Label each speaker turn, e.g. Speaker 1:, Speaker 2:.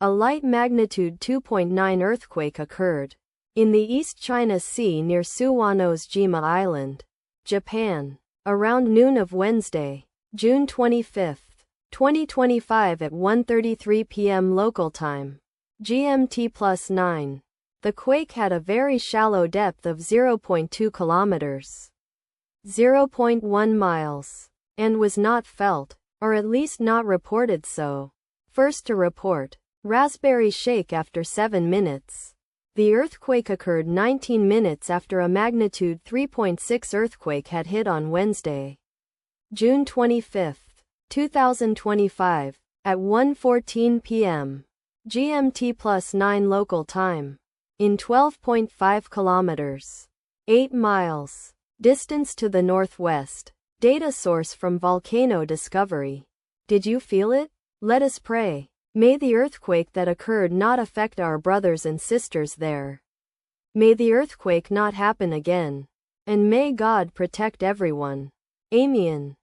Speaker 1: A light magnitude 2.9 earthquake occurred in the East China Sea near Suwanose-jima Island, Japan, around noon of Wednesday, June 25, 2025 at 1:33 p.m. local time, GMT+9. The quake had a very shallow depth of 0.2 kilometers, 0.1 miles, and was not felt, or at least not reported so. First to report, Raspberry shake after 7 minutes. The earthquake occurred 19 minutes after a magnitude 3.6 earthquake had hit on Wednesday, June 25, 2025, at 1:14 p.m. GMT+9 local time, in 12.5 kilometers, 8 miles, distance to the northwest. Data source from Volcano Discovery. Did you feel it? Let us pray. May the earthquake that occurred not affect our brothers and sisters there. May the earthquake not happen again. And may God protect everyone. Amen.